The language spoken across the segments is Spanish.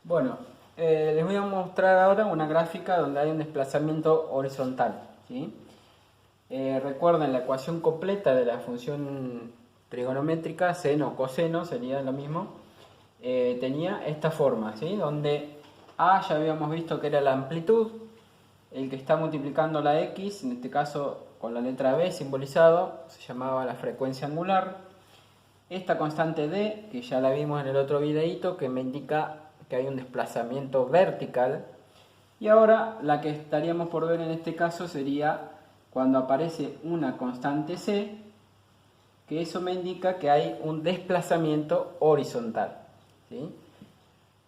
Bueno, les voy a mostrar ahora una gráfica donde hay un desplazamiento horizontal, ¿sí? Recuerden la ecuación completa de la función trigonométrica, seno o coseno, sería lo mismo, tenía esta forma, ¿sí? Donde A ya habíamos visto que era la amplitud, el que está multiplicando la X, en este caso con la letra B simbolizado, se llamaba la frecuencia angular. Esta constante D, que ya la vimos en el otro videito, que me indica que hay un desplazamiento vertical. Y ahora la que estaríamos por ver en este caso sería cuando aparece una constante C, que eso me indica que hay un desplazamiento horizontal, ¿sí?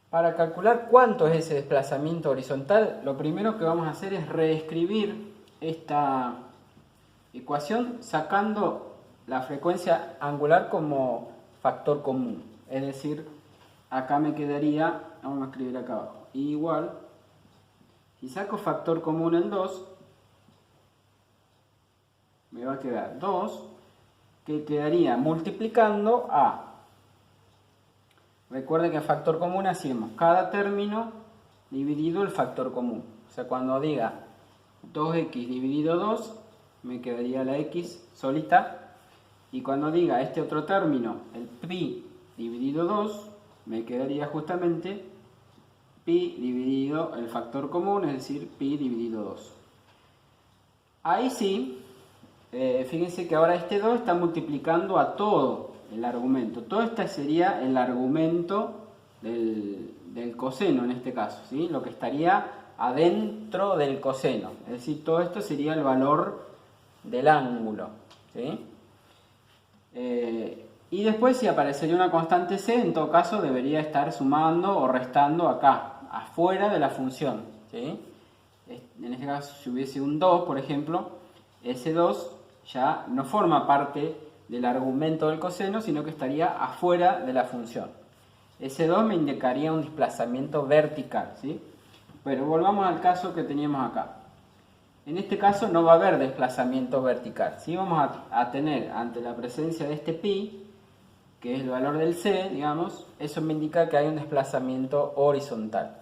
Para calcular cuánto es ese desplazamiento horizontal, lo primero que vamos a hacer es reescribir esta ecuación sacando la frecuencia angular como factor común. Es decir, acá me quedaría, vamos a escribir acá abajo, igual, si saco factor común el 2, me va a quedar 2, que quedaría multiplicando a, recuerden que factor común hacemos cada término dividido el factor común. O sea, cuando diga 2x dividido 2, me quedaría la x solita. Y cuando diga este otro término, el pi dividido 2, me quedaría justamente pi dividido el factor común, es decir, pi dividido 2. Ahí sí, fíjense que ahora este 2 está multiplicando a todo el argumento. Todo este sería el argumento del coseno en este caso, ¿sí? Lo que estaría adentro del coseno. Es decir, todo esto sería el valor del ángulo, ¿sí? Y después si aparecería una constante C, en todo caso debería estar sumando o restando acá, afuera de la función, ¿sí? En este caso si hubiese un 2, por ejemplo, ese 2 ya no forma parte del argumento del coseno, sino que estaría afuera de la función. Ese 2 me indicaría un desplazamiento vertical, ¿sí? Pero volvamos al caso que teníamos acá. En este caso no va a haber desplazamiento vertical, ¿sí? Vamos a tener ante la presencia de este pi, que es el valor del c, digamos, eso me indica que hay un desplazamiento horizontal.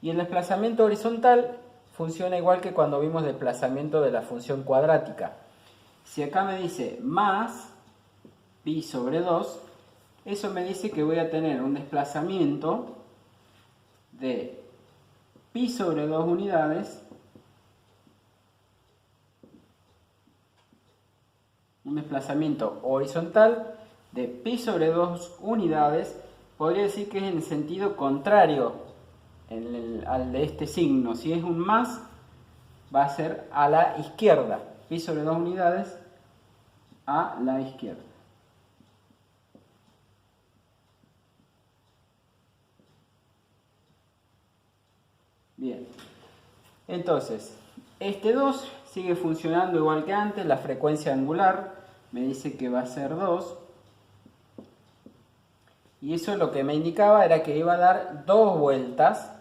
Y el desplazamiento horizontal funciona igual que cuando vimos desplazamiento de la función cuadrática. Si acá me dice más pi sobre 2, eso me dice que voy a tener un desplazamiento de pi sobre 2 unidades, un desplazamiento horizontal de pi sobre 2 unidades, podría decir que es en el sentido contrario al de este signo. Si es un más, va a ser a la izquierda, pi sobre 2 unidades a la izquierda. Bien, entonces, este 2 sigue funcionando igual que antes, la frecuencia angular me dice que va a ser 2. Y eso lo que me indicaba era que iba a dar 2 vueltas.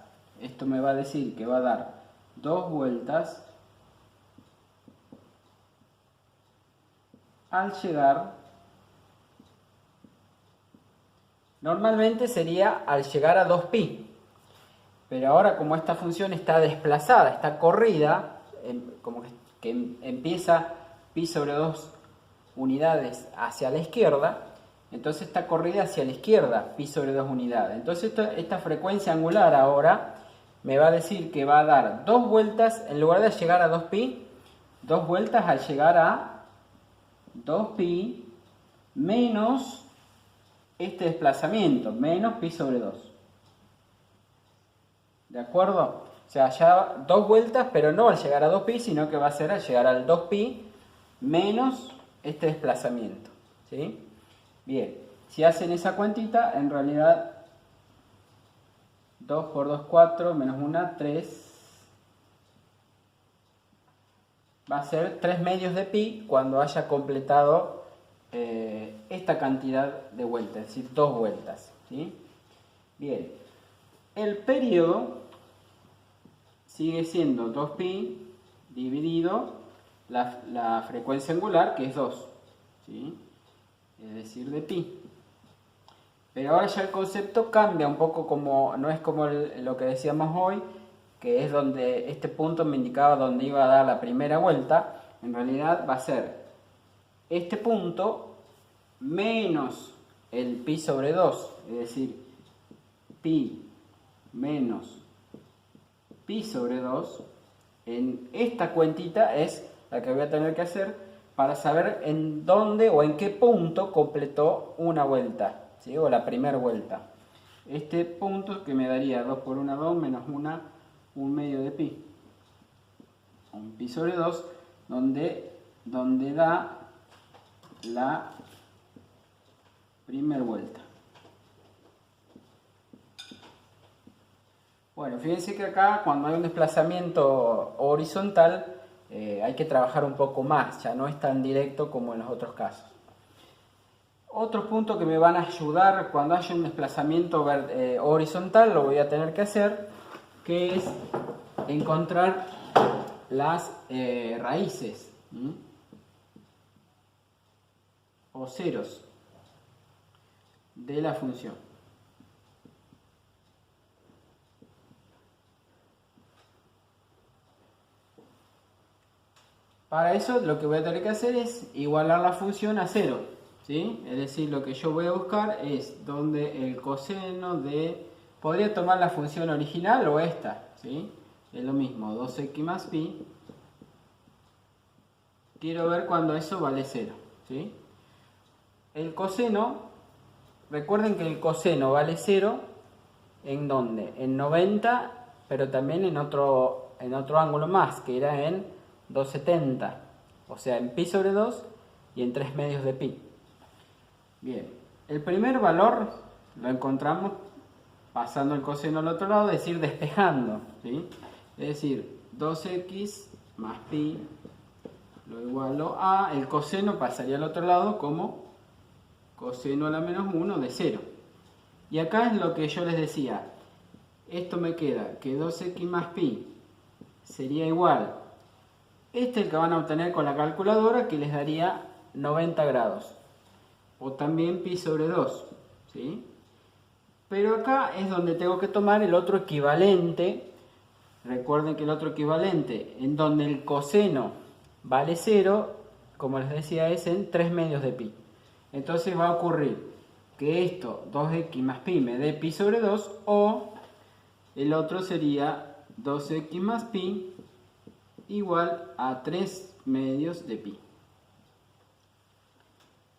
Esto me va a decir que va a dar 2 vueltas al llegar. Normalmente sería al llegar a 2pi. Pero ahora como esta función está desplazada, está corrida, como que empieza pi sobre 2 unidades hacia la izquierda, entonces está corrida hacia la izquierda, pi sobre 2 unidades. Entonces esta frecuencia angular ahora me va a decir que va a dar 2 vueltas, en lugar de llegar a 2pi, 2 vueltas al llegar a 2pi menos este desplazamiento, menos pi sobre 2. ¿De acuerdo? O sea, ya 2 vueltas, pero no al llegar a 2pi, sino que va a ser al llegar al 2pi menos este desplazamiento, ¿sí? Bien, si hacen esa cuentita, en realidad 2 por 2, 4, menos 1, 3. Va a ser 3 medios de pi cuando haya completado esta cantidad de vueltas, es decir, 2 vueltas, ¿sí? Bien, el periodo sigue siendo 2pi dividido la frecuencia angular, que es 2, ¿sí? Es decir, de pi. Pero ahora ya el concepto cambia un poco, como no es como lo que decíamos hoy, que es donde este punto me indicaba dónde iba a dar la primera vuelta. En realidad va a ser este punto menos el pi sobre 2, es decir, pi menos pi sobre 2. En esta cuentita es la que voy a tener que hacer para saber en dónde o en qué punto completó una vuelta, ¿sí? O la primera vuelta. Este punto que me daría 2 por 1, 2, menos 1, 1 medio de pi. Un pi sobre 2, donde da la primera vuelta. Bueno, fíjense que acá cuando hay un desplazamiento horizontal hay que trabajar un poco más, ya no es tan directo como en los otros casos. Otros puntos que me van a ayudar cuando haya un desplazamiento horizontal, lo voy a tener que hacer, que es encontrar las raíces o ceros de la función. Para eso lo que voy a tener que hacer es igualar la función a 0, ¿sí? Es decir, lo que yo voy a buscar es donde el coseno de... Podría tomar la función original o esta, ¿sí? Es lo mismo, 2x más pi. Quiero ver cuando eso vale 0, ¿sí? El coseno, recuerden que el coseno vale 0, ¿en dónde? En 90, pero también en otro ángulo más, que era en 270, o sea, en pi sobre 2 y en 3 medios de pi. Bien, el primer valor lo encontramos pasando el coseno al otro lado, es decir, despejando, ¿sí? Es decir, 2x más pi lo igualo a, el coseno pasaría al otro lado como coseno a la menos 1 de 0. Y acá es lo que yo les decía, esto me queda que 2x más pi sería igual, este es el que van a obtener con la calculadora, que les daría 90 grados, o también pi sobre 2, ¿sí? Pero acá es donde tengo que tomar el otro equivalente. Recuerden que el otro equivalente, en donde el coseno vale 0, como les decía, es en 3 medios de pi. Entonces va a ocurrir que esto, 2x más pi, me dé pi sobre 2, o el otro sería 2x más pi igual a 3 medios de pi.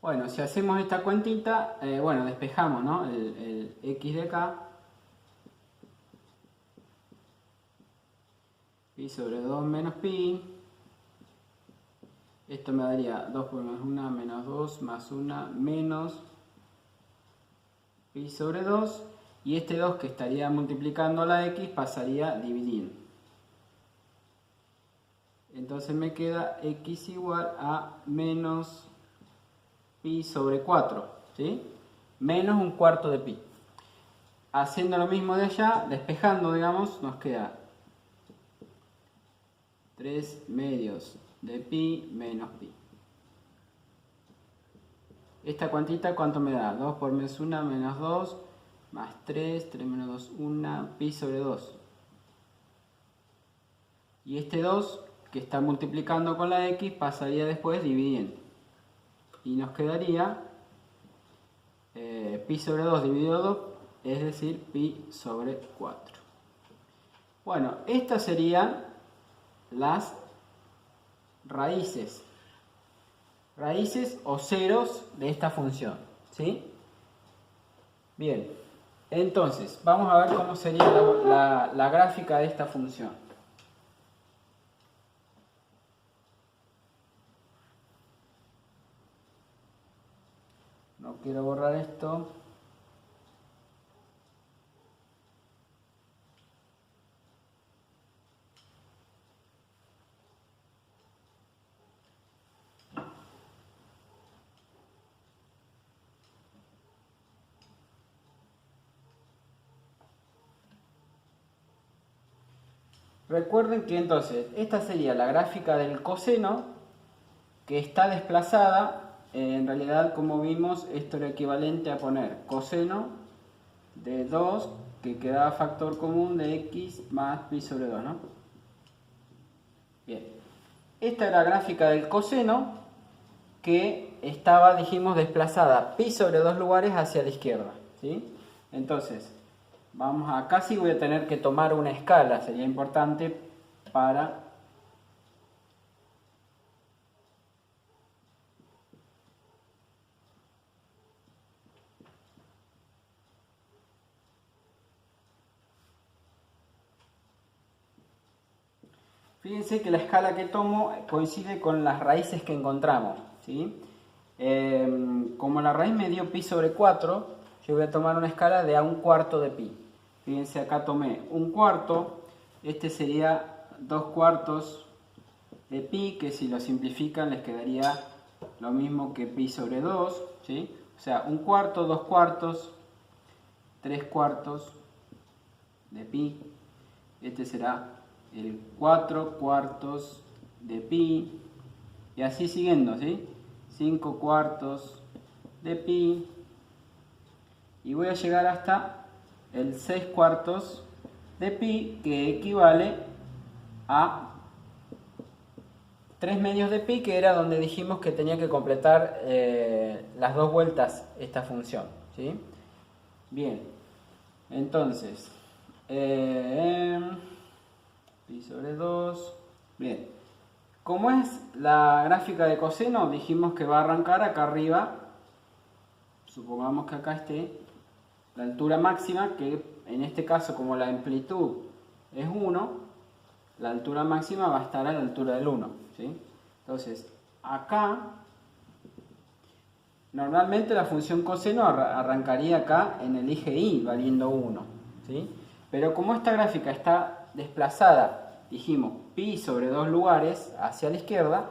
Bueno, si hacemos esta cuentita, bueno, despejamos, ¿no? El x de acá. Pi sobre 2 menos pi. Esto me daría 2 por menos 1 menos 2 más 1 menos pi sobre 2. Y este 2 que estaría multiplicando a la x pasaría dividiendo. Entonces me queda x igual a menos pi sobre 4, ¿sí? Menos un cuarto de pi. Haciendo lo mismo de allá, despejando, digamos, nos queda 3 medios de pi menos pi. Esta cuantita, ¿cuánto me da? 2 por menos 1 menos 2 más 3, 3 menos 2, 1, pi sobre 2. Y este 2 que está multiplicando con la x pasaría después dividiendo. Y nos quedaría pi sobre 2 dividido 2, es decir, pi sobre 4. Bueno, estas serían las raíces o ceros de esta función, ¿sí? Bien, entonces vamos a ver cómo sería la gráfica de esta función. No quiero borrar esto. Recuerden que entonces esta sería la gráfica del coseno que está desplazada en realidad, como vimos, esto era equivalente a poner coseno de 2, que quedaba factor común de x más pi sobre 2, ¿no? Bien. Esta era la gráfica del coseno que estaba, dijimos, desplazada pi sobre 2 lugares hacia la izquierda, ¿sí? Entonces, vamos acá sí voy a tener que tomar una escala, sería importante para... Fíjense que la escala que tomo coincide con las raíces que encontramos, ¿sí? Como la raíz me dio pi sobre 4, yo voy a tomar una escala de a un cuarto de pi. Fíjense, acá tomé un cuarto, este sería 2 cuartos de pi, que si lo simplifican les quedaría lo mismo que pi sobre 2, ¿sí? O sea, un cuarto, 2 cuartos, 3 cuartos de pi, este será el 4 cuartos de pi, y así siguiendo, ¿sí? 5 cuartos de pi, y voy a llegar hasta el 6 cuartos de pi, que equivale a 3 medios de pi, que era donde dijimos que tenía que completar las 2 vueltas esta función, ¿sí? Bien, entonces pi sobre 2. Bien, como es la gráfica de coseno, dijimos que va a arrancar acá arriba. Supongamos que acá esté la altura máxima, que en este caso, como la amplitud es 1, la altura máxima va a estar a la altura del 1, ¿sí? Entonces, acá, normalmente la función coseno arrancaría acá en el eje Y, valiendo 1, ¿sí? Pero como esta gráfica está desplazada, dijimos, pi sobre 2 lugares hacia la izquierda,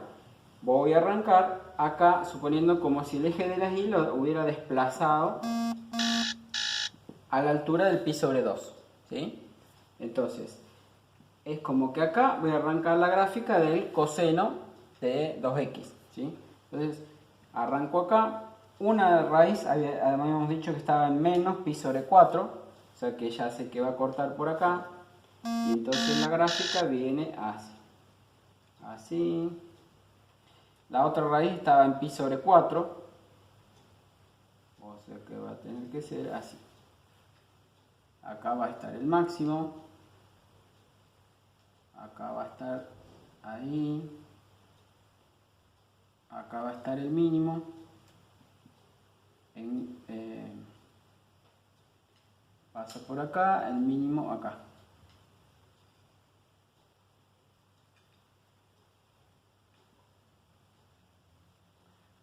voy a arrancar acá suponiendo como si el eje de la Y lo hubiera desplazado a la altura del pi sobre 2, ¿sí? Entonces, es como que acá voy a arrancar la gráfica del coseno de 2x, ¿sí? Entonces, arranco acá, una raíz, habíamos dicho que estaba en menos pi sobre 4, o sea que ya sé que va a cortar por acá, y entonces la gráfica viene así, así. La otra raíz estaba en pi sobre 4, o sea que va a tener que ser así. Acá va a estar el máximo, acá va a estar ahí, acá va a estar el mínimo, pasa por acá, el mínimo acá.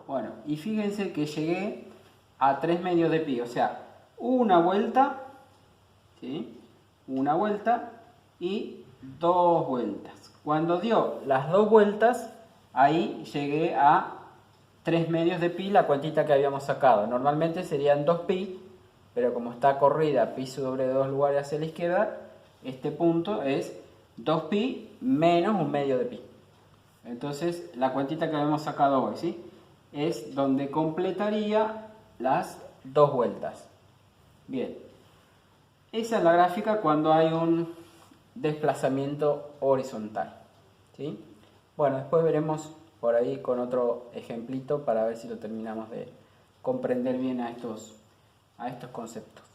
Bueno, y fíjense que llegué a 3 medios de pi, o sea, una vuelta, ¿sí? Una vuelta y 2 vueltas. Cuando dio las 2 vueltas, ahí llegué a 3 medios de pi, la cuantita que habíamos sacado. Normalmente serían 2 pi, pero como está corrida pi sobre 2 lugares hacia la izquierda, este punto es 2 pi menos un medio de pi. Entonces, la cuantita que habíamos sacado hoy, ¿sí? Es donde completaría las 2 vueltas. Bien, esa es la gráfica cuando hay un desplazamiento horizontal, ¿sí? Bueno, después veremos por ahí con otro ejemplito para ver si lo terminamos de comprender bien a estos conceptos.